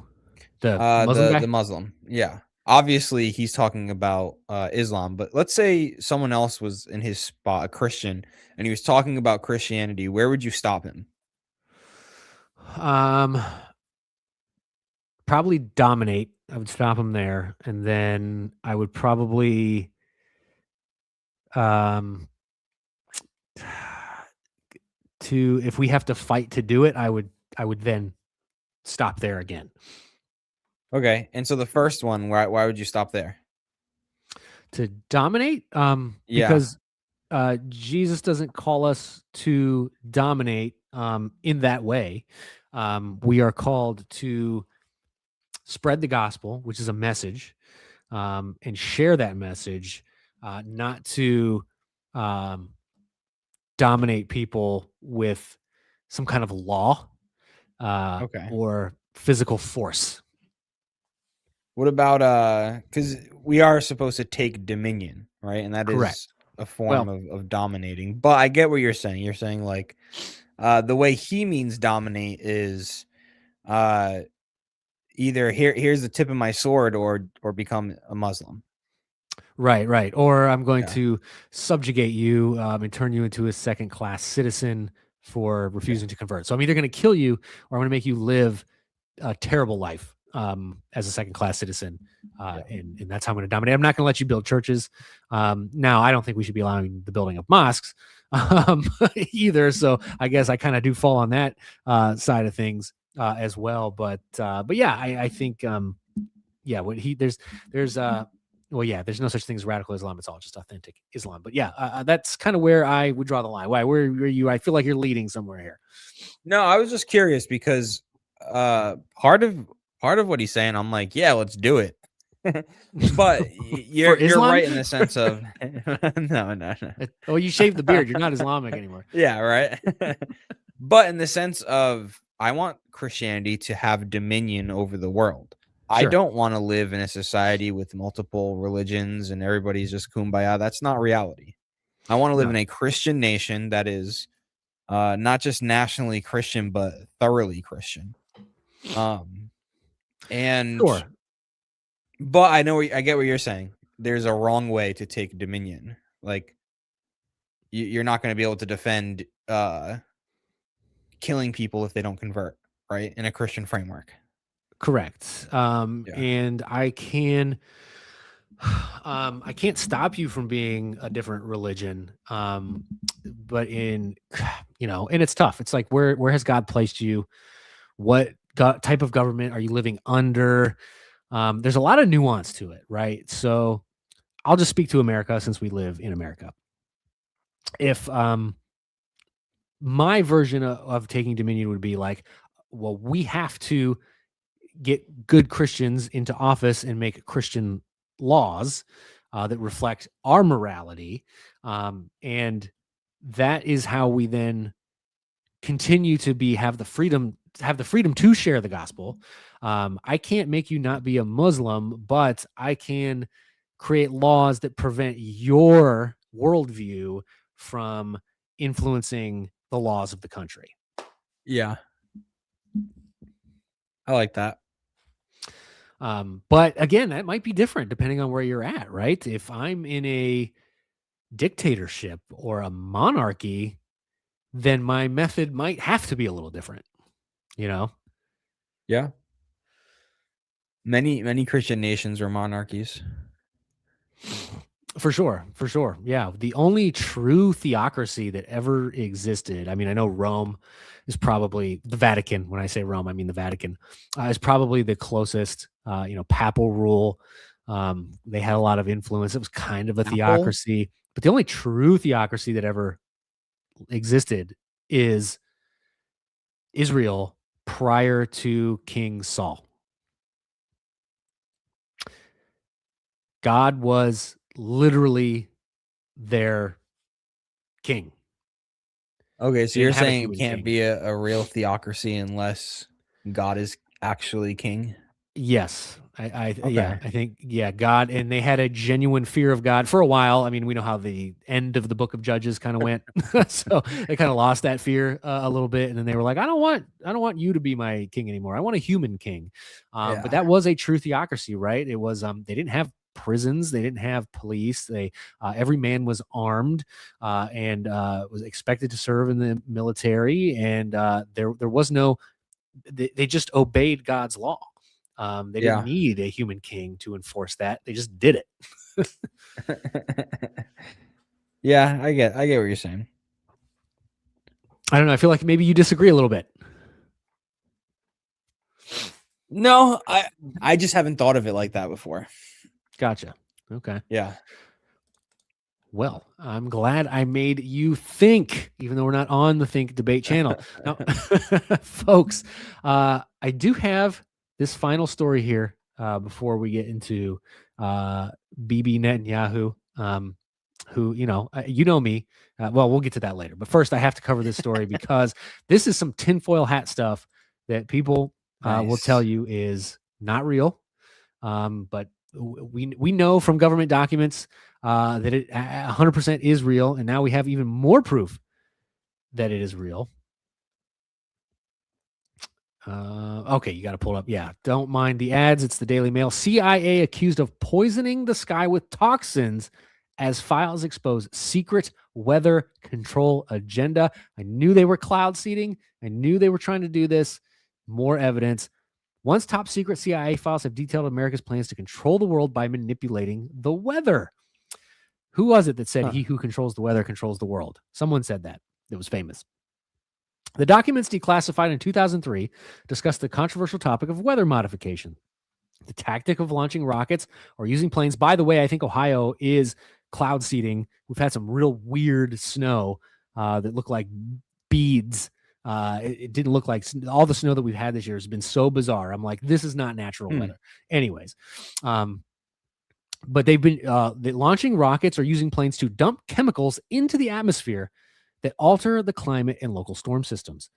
The Muslim guy? The Muslim. Yeah. Obviously, he's talking about Islam, but let's say someone else was in his spot, a Christian, and he was talking about Christianity. Where would you stop him? Probably dominate. I would stop him there, and then I would probably if we have to fight to do it, I would then stop there again. Okay, and so the first one, why would you stop there? To dominate? Because Jesus doesn't call us to dominate in that way. We are called to spread the gospel, which is a message, and share that message, not to dominate people with some kind of law or physical force. What about because we are supposed to take dominion, right? And that is a form of dominating. But I get what you're saying. You're saying like the way he means dominate is either here's the tip of my sword or become a Muslim. Right. Or I'm going to subjugate you and turn you into a second-class citizen for refusing to convert. So I'm either going to kill you or I'm going to make you live a terrible life as a second-class citizen. And that's how I'm going to dominate. I'm not going to let you build churches. Now, I don't think we should be allowing the building of mosques either. So I guess I kind of do fall on that side of things as well. But yeah, I think, there's there's no such thing as radical Islam. It's all just authentic Islam. But yeah, that's kind of where I would draw the line. Why? Where are you? I feel like you're leading somewhere here. No, I was just curious because part of what he's saying, I'm like, yeah, let's do it. But you're right in the sense of no. Oh, you shaved the beard. You're not Islamic anymore. Yeah, right. But in the sense of, I want Christianity to have dominion over the world. Sure. I don't want to live in a society with multiple religions and everybody's just kumbaya. That's not reality. I want to live in a Christian nation that is not just nationally Christian, but thoroughly Christian. And sure. But I get what you're saying. There's a wrong way to take dominion. Like you're not going to be able to defend killing people if they don't convert, right? In a Christian framework. Correct. And I can't stop you from being a different religion. But and it's tough. It's like, where has God placed you? What type of government are you living under? There's a lot of nuance to it, right? So I'll just speak to America since we live in America. If my version of taking dominion would be like, well, we have to get good Christians into office and make Christian laws that reflect our morality, and that is how we then continue to have the freedom to share the gospel. I can't make you not be a Muslim, but I can create laws that prevent your worldview from influencing the laws of the country. Yeah. I like that. But again, that might be different depending on where you're at, right? If I'm in a dictatorship or a monarchy, then my method might have to be a little different, you know? Yeah. Many Christian nations were monarchies. For sure. Yeah. The only true theocracy that ever existed, I mean, I know Rome is probably the Vatican. When I say Rome, I mean the Vatican is probably the closest, papal rule. They had a lot of influence. It was kind of a theocracy, but the only true theocracy that ever existed is Israel prior to King Saul. God was literally their king. Okay, so you're saying it can't be a real theocracy unless God is actually king? Yes. I think God, and they had a genuine fear of God for a while. I mean, we know how the end of the book of Judges kind of went. So they kind of lost that fear a little bit, and then they were like, I don't want you to be my king anymore. I want a human king. But that was a true theocracy, right? It was they didn't have prisons, they didn't have police. They every man was armed and was expected to serve in the military, and there was no they just obeyed God's law. They didn't need a human king to enforce that. They just did it. Yeah, I get what you're saying. I don't know. I feel like maybe you disagree a little bit. No, I just haven't thought of it like that before. Gotcha. Okay. Yeah. Well, I'm glad I made you think, even though we're not on the Think Debate channel. Now, folks, I do have this final story here before we get into Bibi Netanyahu, who, you know me. Well, we'll get to that later. But first, I have to cover this story because this is some tinfoil hat stuff that people will tell you is not real. But we know from government documents that it 100% is real. And now we have even more proof that it is real. Okay, you got to pull up. Yeah, don't mind the ads. It's the Daily Mail. CIA accused of poisoning the sky with toxins as files expose secret weather control agenda. I knew they were cloud seeding. I knew they were trying to do this. More evidence. Once top secret CIA files have detailed America's plans to control the world by manipulating the weather. Who was it that said he who controls the weather controls the world? Someone said that. It was famous. The documents declassified in 2003 discussed the controversial topic of weather modification. The tactic of launching rockets or using planes. By the way, I think Ohio is cloud seeding. We've had some real weird snow that look like beads. It didn't look like all the snow that we've had this year has been so bizarre. I'm like, this is not natural weather. Anyways, but they've been launching rockets or using planes to dump chemicals into the atmosphere that alter the climate and local storm systems.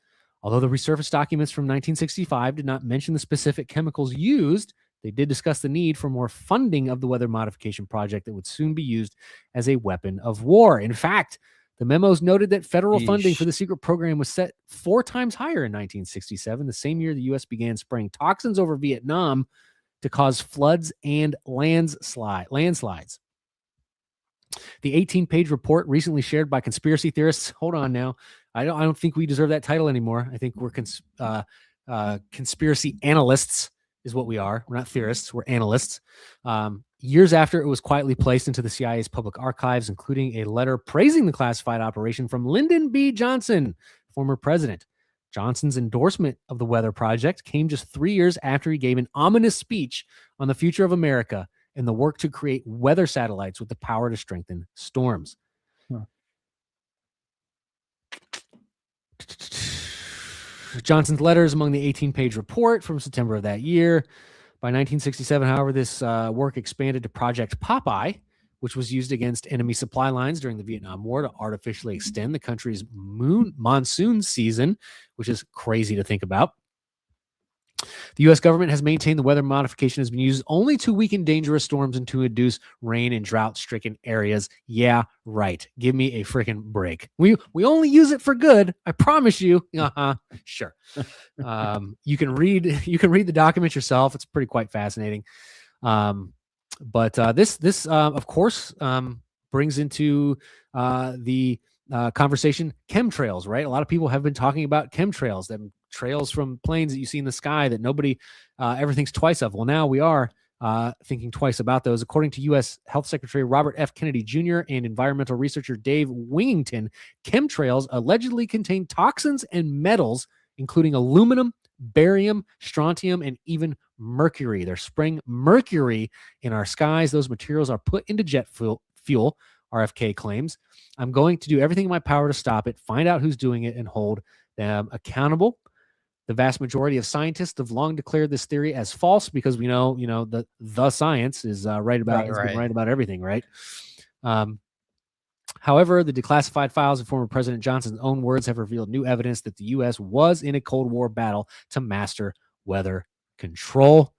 Although the resurfaced documents from 1965 did not mention the specific chemicals used, they did discuss the need for more funding of the weather modification project that would soon be used as a weapon of war. In fact, the memos noted that federal funding for the secret program was set 4 times higher in 1967, the same year the U.S. began spraying toxins over Vietnam to cause floods and landslides. The 18-page report recently shared by conspiracy theorists. Hold on now. I don't think we deserve that title anymore. I think we're conspiracy analysts is what we are. We're not theorists. We're analysts. Years after it was quietly placed into the CIA's public archives, including a letter praising the classified operation from Lyndon B. Johnson, former president. Johnson's endorsement of the weather project came just 3 years after he gave an ominous speech on the future of America and the work to create weather satellites with the power to strengthen storms. Johnson's letters among the 18-page report from September of that year. By 1967, however, this work expanded to Project Popeye, which was used against enemy supply lines during the Vietnam War to artificially extend the country's monsoon season, which is crazy to think about. The U.S. government has maintained the weather modification has been used only to weaken dangerous storms and to induce rain in drought-stricken areas. Yeah, right. Give me a freaking break. We only use it for good. I promise you. Sure. You can read the document yourself. It's pretty quite fascinating. But this of course brings into the conversation chemtrails, right? A lot of people have been talking about chemtrails, them trails from planes that you see in the sky that nobody ever thinks twice of. Well, now we are thinking twice about those. According to U.S. Health Secretary Robert F. Kennedy Jr. and environmental researcher Dave Wingington, chemtrails allegedly contain toxins and metals, including aluminum, barium, strontium, and even mercury. They're spraying mercury in our skies. Those materials are put into jet fuel, RFK claims. I'm going to do everything in my power to stop it, find out who's doing it, and hold them accountable. The vast majority of scientists have long declared this theory as false because we know, the science is right about everything, right? However, the declassified files of former President Johnson's own words have revealed new evidence that the U.S. was in a Cold War battle to master weather control.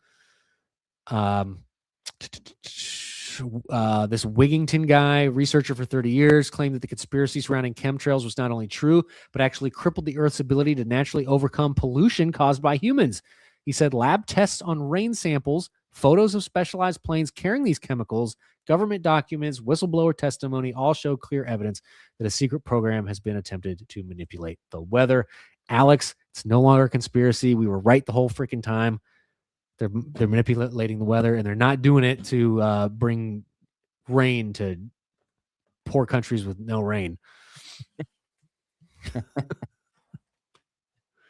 This Wigington guy, researcher for 30 years, claimed that the conspiracy surrounding chemtrails was not only true, but actually crippled the Earth's ability to naturally overcome pollution caused by humans. He said lab tests on rain samples, photos of specialized planes carrying these chemicals, government documents, whistleblower testimony all show clear evidence that a secret program has been attempted to manipulate the weather. Alex, it's no longer a conspiracy. We were right the whole freaking time. They're manipulating the weather, and they're not doing it to bring rain to poor countries with no rain.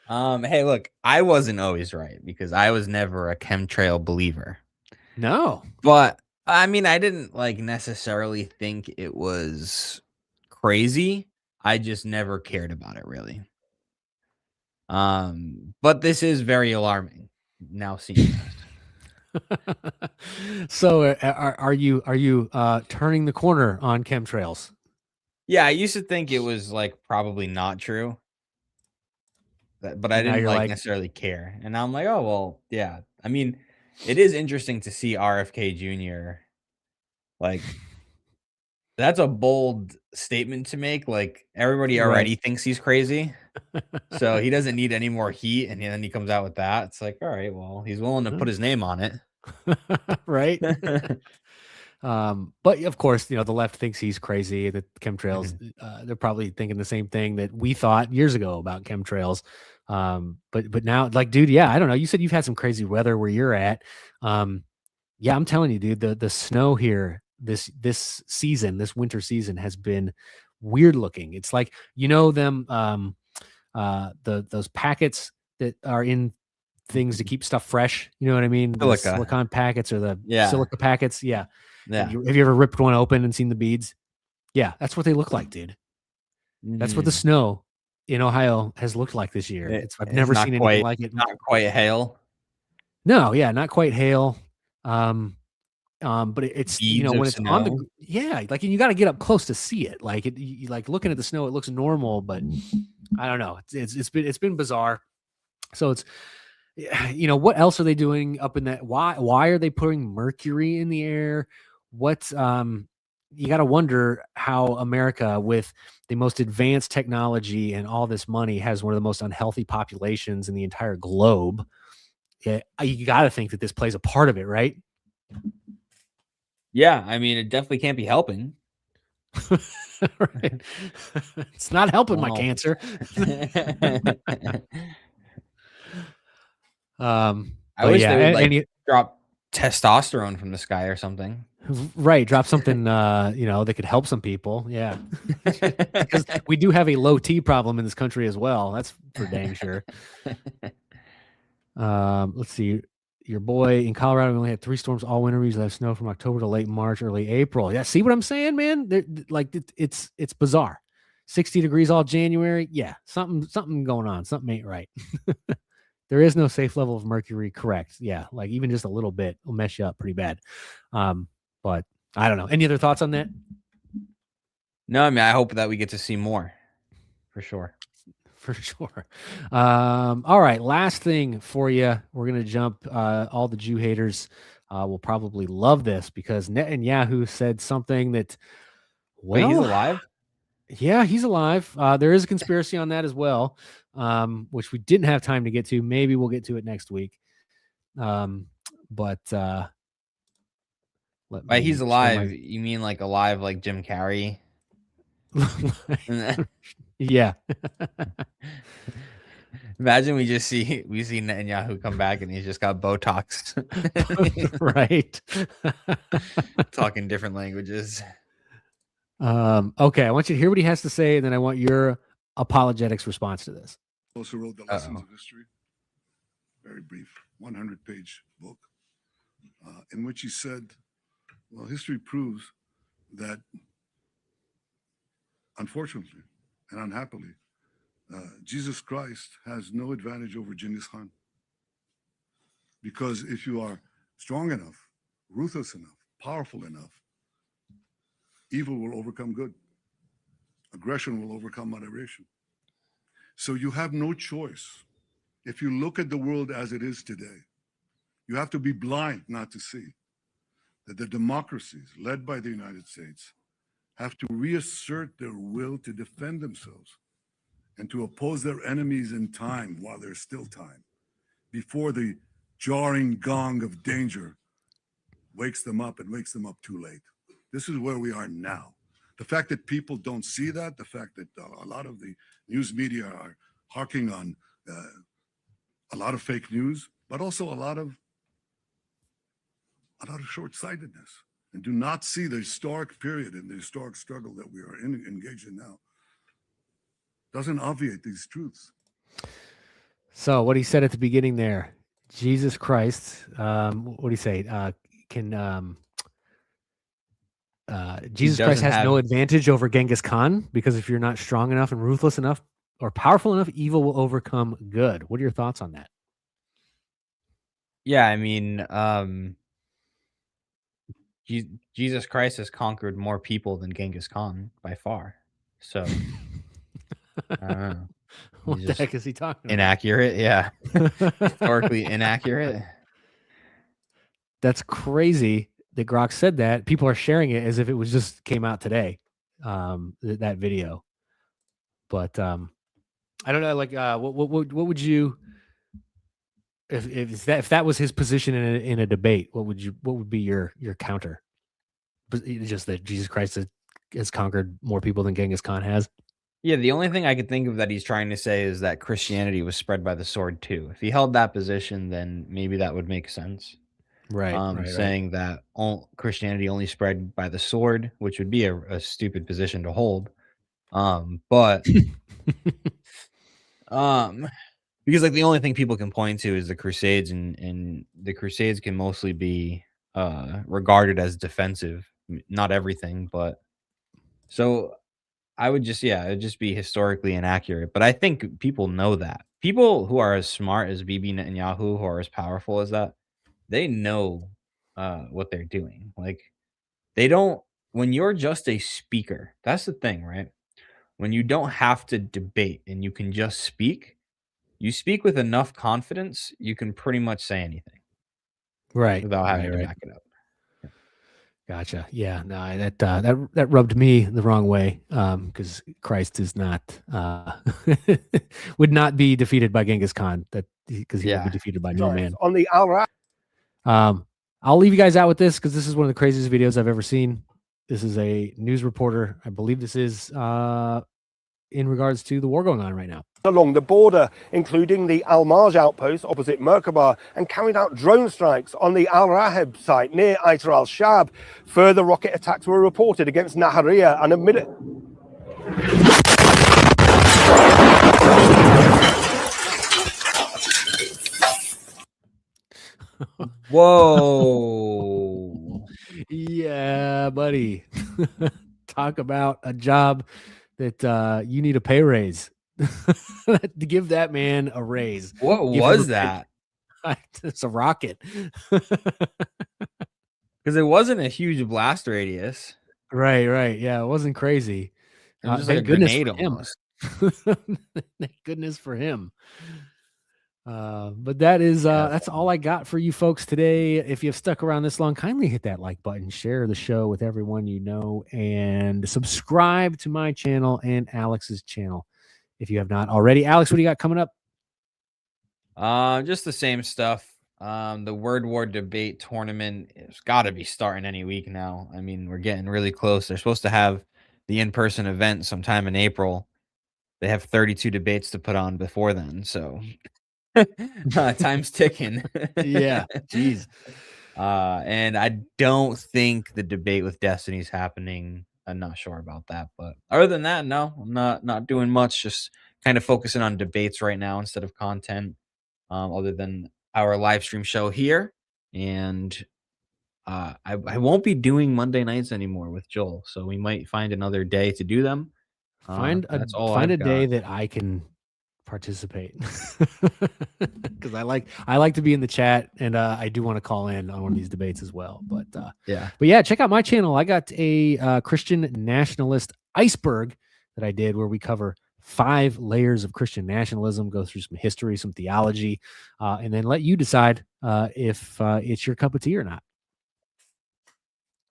Hey, look, I wasn't always right because I was never a chemtrail believer. No. But I mean, I didn't necessarily think it was crazy. I just never cared about it really. But this is very alarming. Now seeing this. So are you turning the corner on chemtrails? Yeah, I used to think it was probably not true. But I didn't necessarily care. And now I'm like, oh well, yeah. I mean, it is interesting to see RFK Jr. That's a bold statement to make. Everybody already thinks he's crazy. So he doesn't need any more heat, and then he comes out with that. It's like, all right, well, he's willing to put his name on it. Right. But of course, the left thinks he's crazy. The chemtrails, they're probably thinking the same thing that we thought years ago about chemtrails. But now, dude, yeah, I don't know. You said you've had some crazy weather where you're at. Yeah, I'm telling you, dude, the snow here this winter season has been weird looking. It's like, them those packets that are in things to keep stuff fresh. You know what I mean? The silicone packets or the silica packets. Yeah. Have you ever ripped one open and seen the beads? Yeah, that's what they look like, dude. That's what the snow in Ohio has looked like this year. I've never seen anything like it. Not quite hail. No, yeah, not quite hail. But it's beads when of it's snow. on the you got to get up close to see it. Looking at the snow, it looks normal, but I don't know. It's been bizarre. So it's what else are they doing up in that? Why are they putting mercury in the air? What you got to wonder how America, with the most advanced technology and all this money, has one of the most unhealthy populations in the entire globe. Yeah, you got to think that this plays a part of it, right? Yeah, I mean, it definitely can't be helping. Right. It's not helping my cancer. I wish they would drop testosterone from the sky or something. Right, drop something that could help some people. Yeah. Because we do have a low T problem in this country as well. That's for dang sure. Let's see. Your boy in Colorado, we only had 3 storms all winter. We usually have snow from October to late March, early April. Yeah, see what I'm saying, man? It's bizarre. 60 degrees all January. Yeah, something going on. Something ain't right. There is no safe level of mercury. Correct. Yeah. Like even just a little bit will mess you up pretty bad. But I don't know. Any other thoughts on that? No, I mean, I hope that we get to see more for sure. For sure. All right. Last thing for you. We're going to jump, all the Jew haters will probably love this because Netanyahu said something that, well, wait, he's alive? Yeah, he's alive. There is a conspiracy on that as well, which we didn't have time to get to. Maybe we'll get to it next week. But By he's alive, you mean like alive like Jim Carrey? Yeah. Imagine we see Netanyahu come back and he's just got Botox. Right. Talking different languages. Okay, I want you to hear what he has to say, and then I want your apologetics response to this. Also wrote The Lessons of History, very brief, 100-page book, in which he said, well, history proves that, unfortunately and unhappily, Jesus Christ has no advantage over Genghis Khan. Because if you are strong enough, ruthless enough, powerful enough, evil will overcome good. Aggression will overcome moderation. So you have no choice. If you look at the world as it is today, you have to be blind not to see that the democracies led by the United States have to reassert their will to defend themselves and to oppose their enemies in time while there's still time, before the jarring gong of danger wakes them up and wakes them up too late. This is where we are now. The fact that people don't see that, the fact that a lot of the news media are harking on a lot of fake news, but also a lot of short-sightedness, and do not see the historic period and the historic struggle that we are engaged in now, doesn't obviate these truths. So what he said at the beginning there, Jesus Christ, what do you say? Jesus Christ has no advantage over Genghis Khan because if you're not strong enough and ruthless enough or powerful enough, evil will overcome good. What are your thoughts on that? Yeah, I mean, Jesus Christ has conquered more people than Genghis Khan by far. So, I don't know. What the heck is he talking about? Inaccurate, yeah. Historically inaccurate. That's crazy that Grok said that. People are sharing it as if it was just came out today, that video. But I don't know, like, what would you, if that was his position in a debate, what would be your counter? Just that Jesus Christ has conquered more people than Genghis Khan has. Yeah, the only thing I could think of that he's trying to say is that Christianity was spread by the sword too. If he held that position, then maybe that would make sense. Right. Saying that Christianity only spread by the sword, which would be a stupid position to hold. But because like the only thing people can point to is the Crusades, and the Crusades can mostly be regarded as defensive. Not everything, but so I would just, it'd just be historically inaccurate. But I think people know that. People who are as smart as Bibi Netanyahu, who are as powerful as that, they know what they're doing. Like, they don't, when you're just a speaker, that's the thing, right? When you don't have to debate and you can just speak, you speak with enough confidence, you can pretty much say anything. Right. Without having to back it up. Gotcha. Yeah, no, that rubbed me the wrong way, because Christ is not would not be defeated by Genghis Khan. Because he would be defeated by no man. On the Al-Ra. I'll leave you guys out with this because this is one of the craziest videos I've ever seen. This is a news reporter. I believe this is in regards to the war going on right now. Along the border, including the Al-Marj outpost opposite Merkaba, and carried out drone strikes on the Al-Raheb site near Aitar al-Shab. Further rocket attacks were reported against Nahariya and a Whoa. Yeah, buddy. Talk about a job that you need a pay raise. to give that man a raise. What Give him was that? It's a rocket. Because it wasn't a huge blast radius. Right, right. Yeah, it wasn't crazy. It was just like a Thank goodness grenade for him. almost. Thank goodness for him. But that is that's all I got for you folks today. If you've stuck around this long, kindly hit that like button, share the show with everyone you know, and subscribe to my channel and Alex's channel if you have not already. Alex, what do you got coming up? Just the same stuff. The Word War debate tournament has got to be starting any week now. I mean, we're getting really close. They're supposed to have the in-person event sometime in April. They have 32 debates to put on before then, so time's ticking. Yeah, jeez. And I don't think the debate with Destiny's happening. I'm not sure about that, but other than that, no, I'm not doing much. Just kind of focusing on debates right now instead of content. Other than our live stream show here, and I won't be doing Monday nights anymore with Joel, so we might find another day to do them. Find a day that I can participate because I like to be in the chat, and I do want to call in on one of these debates as well. But yeah, check out my channel. I got a Christian nationalist iceberg that I did where we cover 5 layers of Christian nationalism, go through some history, some theology, and then let you decide if it's your cup of tea or not.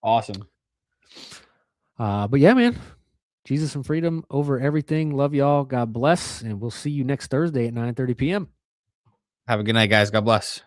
Awesome. But yeah, man, Jesus and freedom over everything. Love y'all. God bless. And we'll see you next Thursday at 9:30 p.m. Have a good night, guys. God bless.